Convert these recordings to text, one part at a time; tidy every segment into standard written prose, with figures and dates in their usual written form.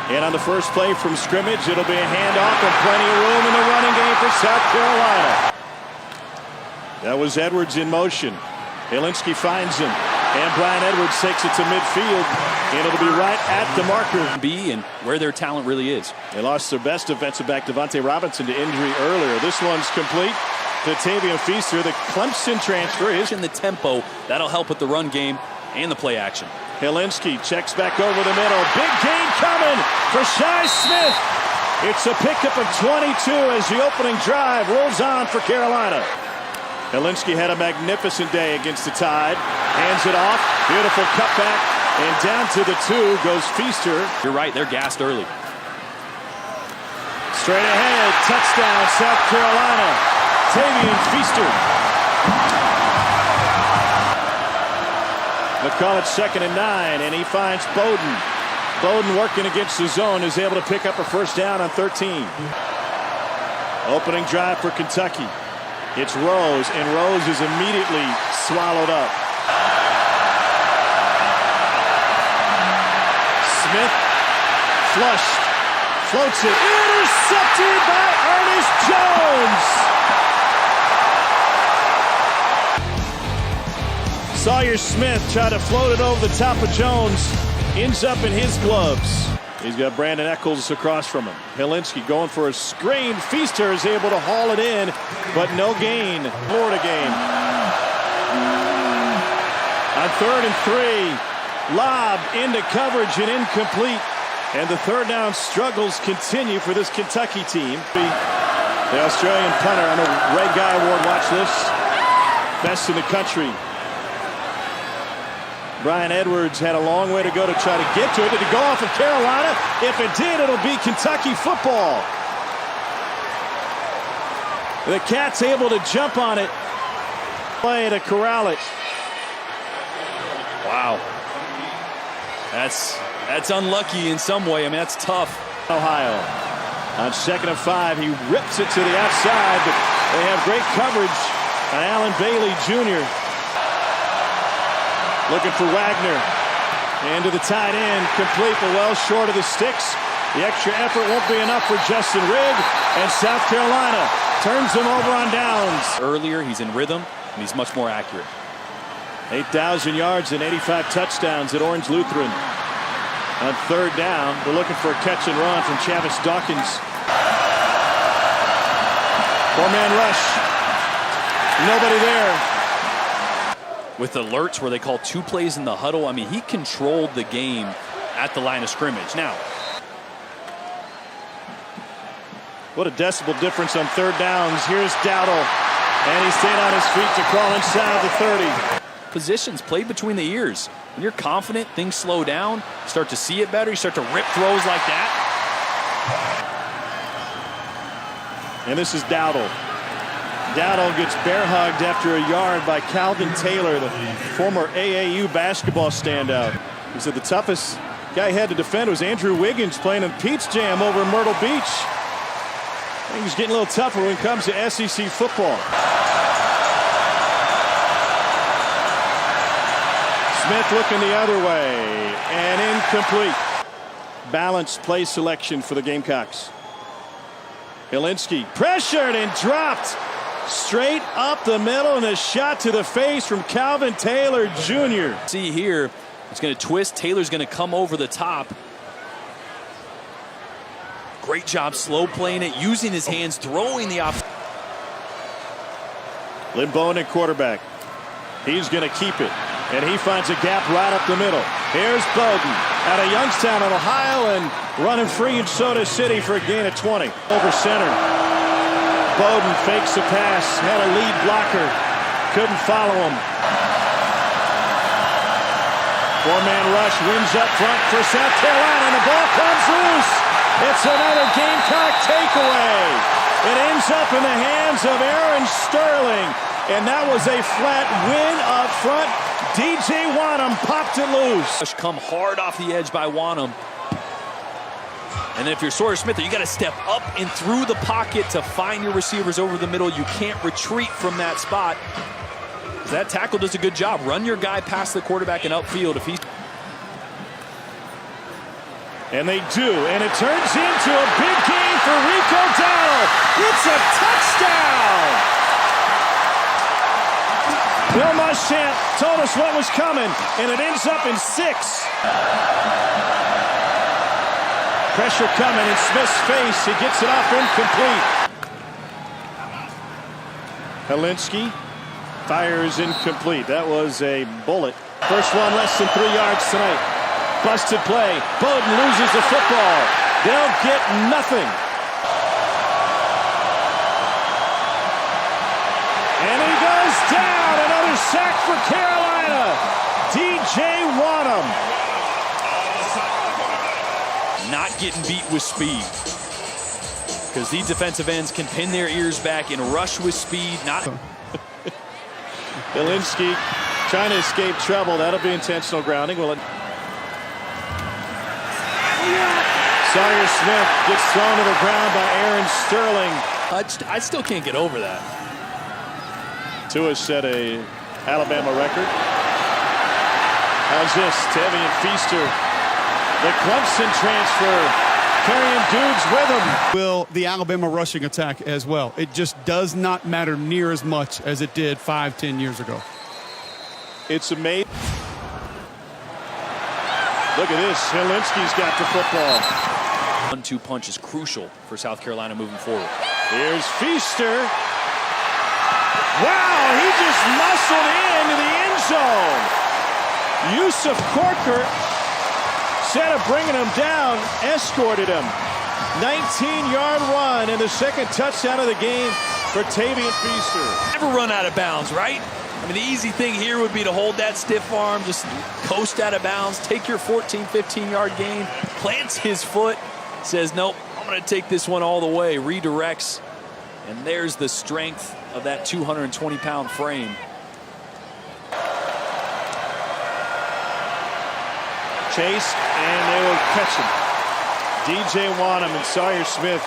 And on the first play from scrimmage, it'll be a handoff and plenty of room in the running game for South Carolina. That was Edwards in motion. Hilinski finds him. And Bryan Edwards takes it to midfield. And it'll be right at the marker. And where their talent really is. They lost their best defensive back, Devontae Robinson, to injury earlier. This one's complete to Tavian Feaster, the Clemson transfer. In the tempo, that'll help with the run game and the play action. Hilinski checks back over the middle. Big gain coming for Shi Smith. It's a pickup of 22 as the opening drive rolls on for Carolina. Hilinski had a magnificent day against the Tide. Hands it off. Beautiful cutback. And down to the 2 goes Feaster. You're right, they're gassed early. Straight ahead. Touchdown, South Carolina. Tavian Feaster. They'll call it 2nd and 9, and he finds Bowden. Bowden working against the zone is able to pick up a first down on 13. Opening drive for Kentucky. It's Rose, and Rose is immediately swallowed up. Smith flushed, floats it, intercepted by Ernest Jones. Sawyer Smith tried to float it over the top of Jones, ends up in his gloves. He's got Brandon Eccles across from him. Hilinski going for a screen. Feaster is able to haul it in, but no gain. Florida game. On 3rd and 3, lob into coverage and incomplete. And the third down struggles continue for this Kentucky team. The Australian punter on the Ray Guy Award watch list. Best in the country. Bryan Edwards had a long way to go to try to get to it. Did it go off of Carolina? If it did, it'll be Kentucky football. The Cats able to jump on it. Play to corral it. Wow. That's unlucky in some way. I mean, that's tough. Ohio. On 2nd and 5, he rips it to the outside, but they have great coverage on Allen Bailey Jr. Looking for Wagner. And to the tight end, complete, but well short of the sticks. The extra effort won't be enough for Justin Rigg, and South Carolina turns them over on downs. Earlier, he's in rhythm, and he's much more accurate. 8,000 yards and 85 touchdowns at Orange Lutheran. On 3rd down, they're looking for a catch and run from Chavis Dawkins. 4-man rush. Nobody there. With alerts where they call 2 plays in the huddle, I mean, he controlled the game at the line of scrimmage. Now, what a decibel difference on 3rd downs. Here's Dowdle, and he stayed on his feet to crawl inside the 30. Positions played between the ears. When you're confident, things slow down, you start to see it better, you start to rip throws like that. And this is Dowdle. Dowdle gets bear hugged after a yard by Calvin Taylor, the former AAU basketball standout. He said the toughest guy he had to defend was Andrew Wiggins playing in Pete's Jam over in Myrtle Beach. I think he's getting a little tougher when it comes to SEC football. Smith looking the other way and incomplete. Balanced play selection for the Gamecocks. Hilinski pressured and dropped. Straight up the middle and a shot to the face from Calvin Taylor Jr. See here, it's going to twist. Taylor's going to come over the top. Great job slow playing it, using his hands, throwing the option. Lynn Bowen at quarterback. He's going to keep it. And he finds a gap right up the middle. Here's Bowden out of Youngstown, Ohio, and running free in Soda City for a gain of 20. Over center. Bowden fakes the pass, had a lead blocker, couldn't follow him. 4-man rush, wins up front for South Carolina, and the ball comes loose. It's another Gamecock takeaway. It ends up in the hands of Aaron Sterling, and that was a flat win up front. DJ Wonnum popped it loose. Come hard off the edge by Wonnum. And then if you're Sawyer Smith, you got to step up and through the pocket to find your receivers over the middle. You can't retreat from that spot. That tackle does a good job. Run your guy past the quarterback and upfield. If he's And they do, and it turns into a big game for Rico Dowdle. It's a touchdown! Will Muschamp told us what was coming, and it ends up in 6. Pressure coming in Smith's face. He gets it off incomplete. Hilinski fires incomplete. That was a bullet. First one less than 3 yards tonight. Busted play. Bowden loses the football. They'll get nothing. And he goes down. Another sack for Carolina. DJ Wonnum. Not getting beat with speed. Because these defensive ends can pin their ears back and rush with speed. Not. Hilinski trying to escape trouble. That'll be intentional grounding. Sawyer Smith gets thrown to the ground by Aaron Sterling. I still can't get over that. Tua set a Alabama record. How's this? Tevian Feaster. The Clemson transfer. Carrying dudes with him. Will the Alabama rushing attack as well. It just does not matter near as much as it did 5-10 years ago. It's amazing. Look at this. Hilinski's got the football. 1-2 punch is crucial for South Carolina moving forward. Here's Feaster. Wow, he just muscled into the end zone. Yusuf Corker, instead of bringing him down, escorted him. 19-yard run and the second touchdown of the game for Tavian Feaster. Never run out of bounds, right? I mean, the easy thing here would be to hold that stiff arm, just coast out of bounds, take your 14, 15-yard gain, plants his foot, says, nope, I'm going to take this one all the way, redirects, and there's the strength of that 220-pound frame. Chase, and they will catch him. DJ Wonnum and Sawyer Smith.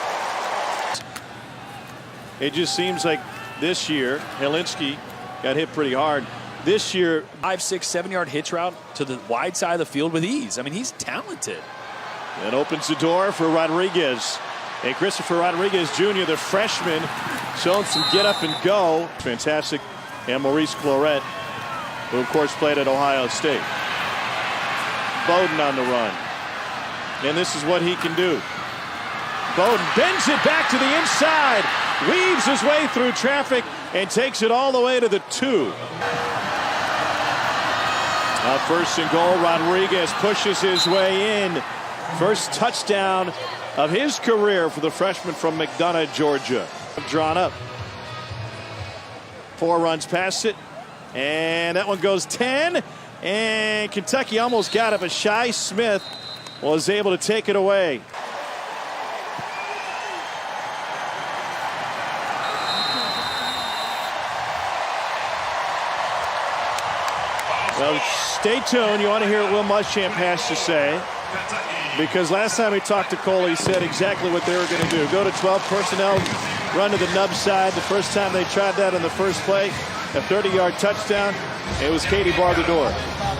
It just seems like this year, Hilinski got hit pretty hard. This year, 5, 6, 7-yard hitch route to the wide side of the field with ease. I mean, he's talented. that opens the door for Rodriguez. And Christopher Rodriguez Jr., the freshman, showing some get up and go. Fantastic. And Maurice Clarett, who of course played at Ohio State. Bowden on the run. And this is what he can do. Bowden bends it back to the inside, weaves his way through traffic, and takes it all the way to the 2. First and goal, Rodriguez pushes his way in. First touchdown of his career for the freshman from McDonough, Georgia. Drawn up. 4 runs past it, and that one goes 10. And Kentucky almost got it, but Shi Smith was able to take it away. Well, stay tuned. You want to hear what Will Muschamp has to say, because last time we talked to Cole, he said exactly what they were going to do. Go to 12 personnel, run to the nub side. The first time they tried that in the first play, a 30-yard touchdown. It was Katie barred the door.